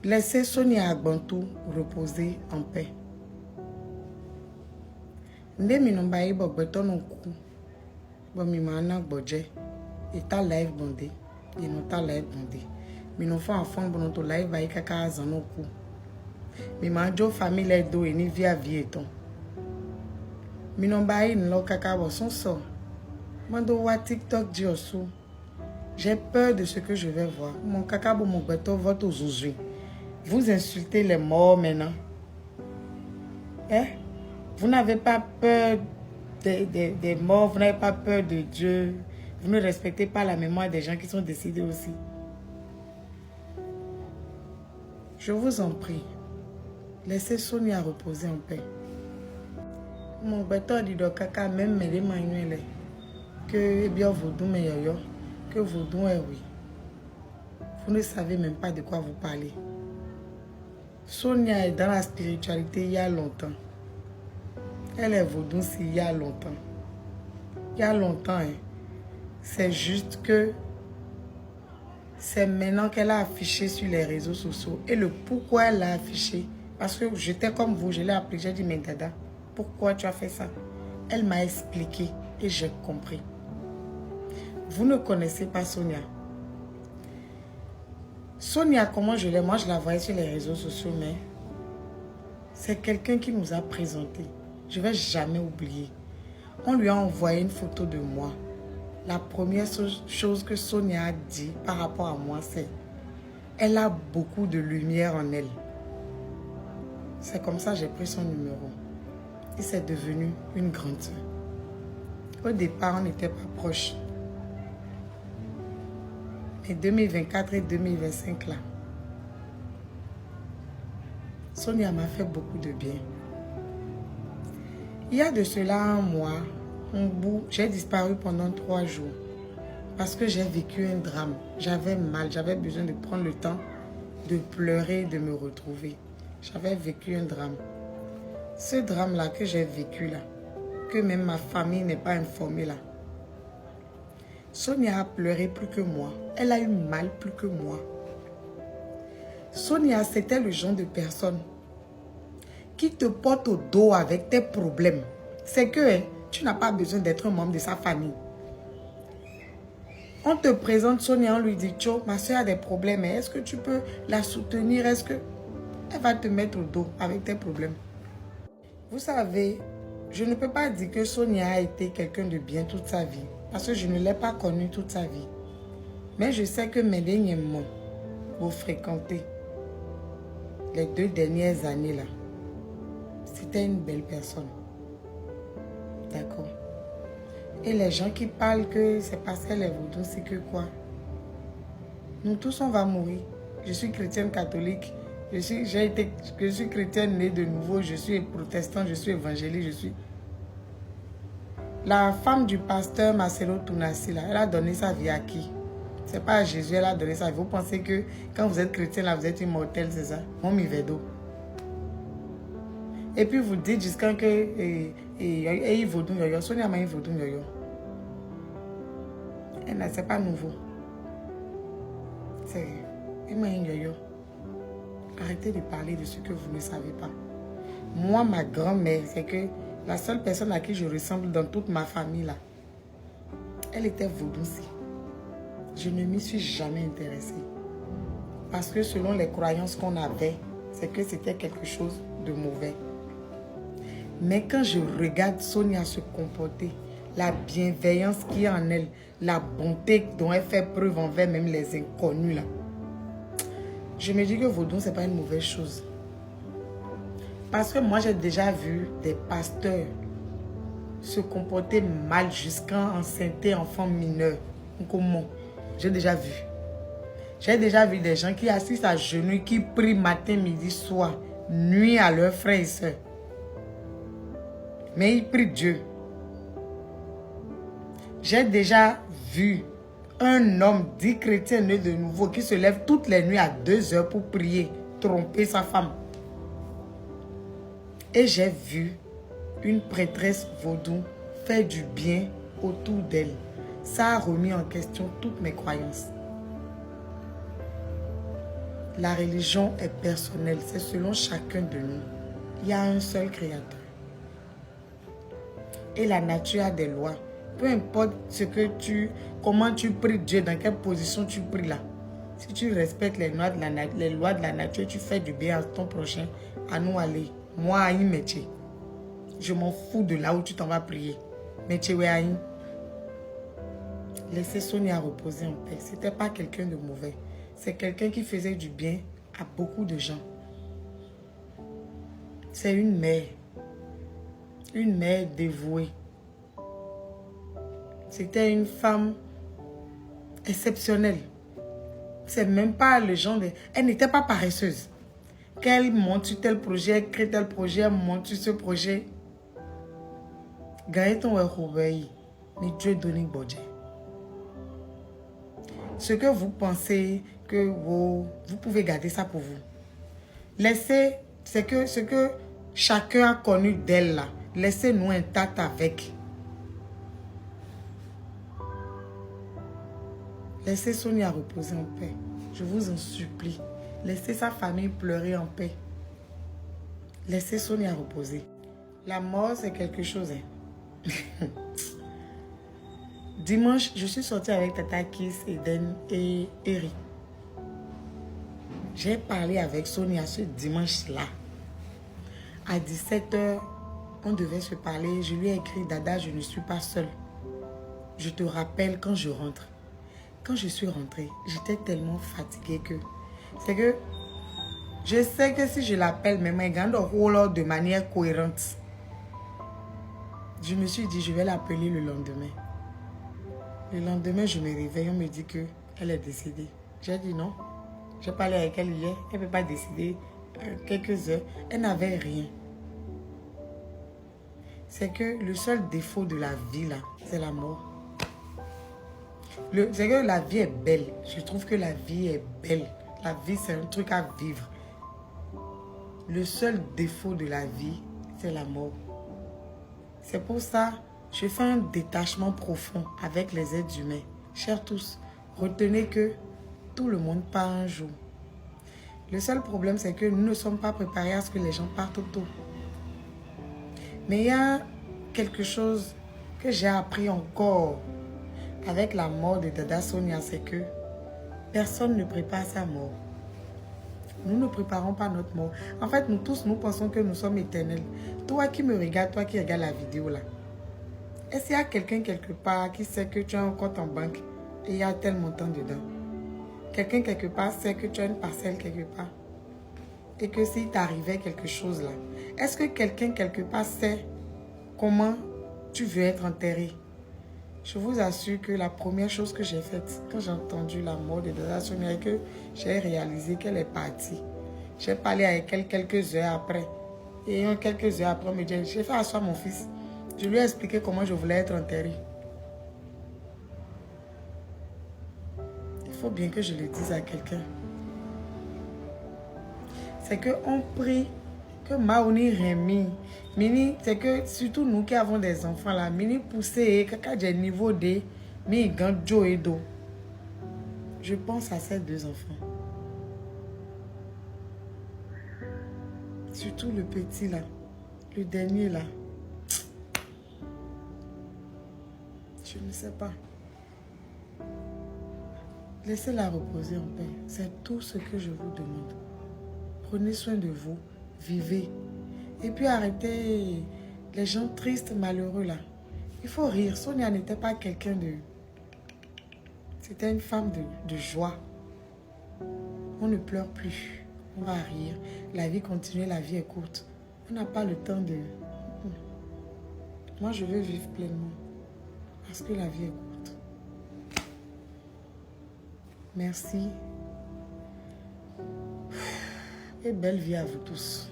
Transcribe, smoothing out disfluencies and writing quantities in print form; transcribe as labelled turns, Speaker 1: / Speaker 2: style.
Speaker 1: Laissez Sonia Agbantou reposer en paix. Nde minombayi bogbeto no ku. Bo mi mana gbodje. Eta live bondé. Et non ta live bondé. Mi non fa enfant bon to live bayi kaka azano ku. Mi manjo famille do et ni via vieton. Mi non bayi nlo kaka bo son so. Mando wa TikTok di osu. J'ai peur de ce que je vais voir. Mon kaka bo mon beto vote aux ouzouis. Vous insultez les morts maintenant. Hein? Vous n'avez pas peur des morts, vous n'avez pas peur de Dieu. Vous ne respectez pas la mémoire des gens qui sont décédés aussi. Je vous en prie, laissez Sonia reposer en paix. Mon beto dit de kaka même les manuels que bien vaudou mais yo que vaudou est oui. Vous ne savez même pas de quoi vous parlez. Sonia est dans la spiritualité il y a longtemps. Elle est vaudou il y a longtemps. Il y a longtemps, hein. C'est juste que c'est maintenant qu'elle a affiché sur les réseaux sociaux. Et le pourquoi elle l'a affiché. Parce que j'étais comme vous, je l'ai appelé, j'ai dit, mais Dada, pourquoi tu as fait ça? Elle m'a expliqué et j'ai compris. Vous ne connaissez pas Sonia. Sonia, comment je l'ai? Moi, je la voyais sur les réseaux sociaux, mais c'est quelqu'un qui nous a présenté. Je ne vais jamais oublier. On lui a envoyé une photo de moi. La première chose que Sonia a dit par rapport à moi, c'est elle a beaucoup de lumière en elle. C'est comme ça que j'ai pris son numéro. Et c'est devenu une grande soeur. Au départ, on n'était pas proches. Mais 2024 et 2025, là, Sonia m'a fait beaucoup de bien. Il y a de cela un mois, j'ai disparu pendant 3 jours parce que j'ai vécu un drame. J'avais mal, j'avais besoin de prendre le temps de pleurer, de me retrouver. J'avais vécu un drame. Ce drame-là que j'ai vécu là, que même ma famille n'est pas informée là. Sonia a pleuré plus que moi. Elle a eu mal plus que moi. Sonia, c'était le genre de personne qui te porte au dos avec tes problèmes. C'est que tu n'as pas besoin d'être un membre de sa famille. On te présente Sonia, on lui dit, Tcho, ma soeur a des problèmes, est-ce que tu peux la soutenir? Est-ce que elle va te mettre au dos avec tes problèmes? Vous savez, je ne peux pas dire que Sonia a été quelqu'un de bien toute sa vie, parce que je ne l'ai pas connue toute sa vie. Mais je sais que mes derniers mots, vous fréquentez les 2 dernières années là, c'était une belle personne. D'accord. Et les gens qui parlent que c'est parce qu'elle est vaudou, c'est que quoi? Nous tous, on va mourir. Je suis chrétienne catholique. Je suis chrétienne née de nouveau. Je suis protestante, je suis évangélique, je suis... La femme du pasteur Marcelo Tounassi, là, elle a donné sa vie à qui? C'est pas à Jésus, elle a donné sa vie. Vous pensez que quand vous êtes chrétien, là, vous êtes immortel, c'est ça? Mon mivedo. Et puis vous dites jusqu'à que il vaudou yoyo. Sonia m'a vaudou yoyo. C'est pas nouveau. C'est yoyo. Arrêtez de parler de ce que vous ne savez pas. Moi, ma grand-mère, c'est que la seule personne à qui je ressemble dans toute ma famille là, elle était vaudou-ci. Je ne m'y suis jamais intéressée. Parce que selon les croyances qu'on avait, c'est que c'était quelque chose de mauvais. Mais quand je regarde Sonia se comporter, la bienveillance qu'il y a en elle, la bonté dont elle fait preuve envers même les inconnus là, je me dis que vaudou, ce n'est pas une mauvaise chose. Parce que moi, j'ai déjà vu des pasteurs se comporter mal jusqu'à enceinter enfants mineurs. Comment? J'ai déjà vu. J'ai déjà vu des gens qui assistent à genoux, qui prient matin, midi, soir, nuit à leurs frères et sœurs. Mais ils prient Dieu. J'ai déjà vu un homme dit chrétien né de nouveau qui se lève toutes les nuits à 2 heures pour prier, tromper sa femme. Et j'ai vu une prêtresse vaudou faire du bien autour d'elle. Ça a remis en question toutes mes croyances. La religion est personnelle, c'est selon chacun de nous. Il y a un seul créateur. Et la nature a des lois. Peu importe comment tu pries Dieu, dans quelle position tu pries là. Si tu respectes les lois de la nature, tu fais du bien à ton prochain, à nous aller. Moi, à un métier. Je m'en fous de là où tu t'en vas prier. Métier, ouais, aïe. Laissez Sonia reposer en paix. Ce n'était pas quelqu'un de mauvais. C'est quelqu'un qui faisait du bien à beaucoup de gens. C'est une mère. Une mère dévouée. C'était une femme exceptionnelle. C'est même pas le genre de... Elle n'était pas paresseuse. Qu'elle monte sur tel projet, elle crée tel projet, elle monte sur ce projet. Gagne ton mais Dieu donne budget. Ce que vous pensez que vous pouvez garder ça pour vous. Laissez, c'est que ce que chacun a connu d'elle là, laissez-nous intact avec. Laissez Sonia reposer en paix. Je vous en supplie. Laissez sa famille pleurer en paix. Laissez Sonia reposer. La mort, c'est quelque chose. Hein. Dimanche, je suis sortie avec Tata Kiss, Eden et Eric. J'ai parlé avec Sonia ce dimanche-là. À 17h, on devait se parler. Je lui ai écrit, Dada, je ne suis pas seule. Je te rappelle quand je rentre. Quand je suis rentrée, j'étais tellement fatiguée que... C'est que... Je sais que si je l'appelle, mais elle gagne le rôle de manière cohérente. Je me suis dit, je vais l'appeler le lendemain. Le lendemain, je me réveille, on me dit qu'elle est décédée. J'ai dit non. J'ai parlé avec elle hier, elle ne peut pas décider quelques heures. Elle n'avait rien. C'est que le seul défaut de la vie, là, c'est la mort. C'est que la vie est belle. Je trouve que la vie est belle. La vie, c'est un truc à vivre. Le seul défaut de la vie, c'est la mort. C'est pour ça, je fais un détachement profond avec les êtres humains. Chers tous, retenez que tout le monde part un jour. Le seul problème, c'est que nous ne sommes pas préparés à ce que les gens partent tôt. Mais il y a quelque chose que j'ai appris encore avec la mort de Dada Sonia, c'est que personne ne prépare sa mort. Nous ne préparons pas notre mort. En fait, nous tous, nous pensons que nous sommes éternels. Toi qui me regardes, toi qui regardes la vidéo là, est-ce qu'il y a quelqu'un quelque part qui sait que tu as un compte en banque et il y a tel montant dedans? Quelqu'un quelque part sait que tu as une parcelle quelque part et que s'il t'arrivait quelque chose là, est-ce que quelqu'un quelque part sait comment tu veux être enterré? Je vous assure que la première chose que j'ai faite quand j'ai entendu la mort de Dada Sonia et que j'ai réalisé qu'elle est partie, j'ai parlé avec elle quelques heures après. Et quelques heures après, on me dit, j'ai fait asseoir mon fils. Je lui ai expliqué comment je voulais être enterré. Il faut bien que je le dise à quelqu'un. C'est qu'on prie que Maoni Rémi, Mini, c'est que surtout nous qui avons des enfants là, Mini poussé, caca j'ai niveau D, mais grand Joe et Do. Je pense à ces deux enfants. Surtout le petit là, le dernier là. Je ne sais pas. Laissez-la reposer en paix. C'est tout ce que je vous demande. Prenez soin de vous, vivez. Et puis arrêtez les gens tristes, malheureux là. Il faut rire. Sonia n'était pas quelqu'un de... C'était une femme de joie. On ne pleure plus. On va rire. La vie continue, la vie est courte. On n'a pas le temps de... Moi, je veux vivre pleinement. Parce que la vie est courte. Merci. Et belle vie à vous tous.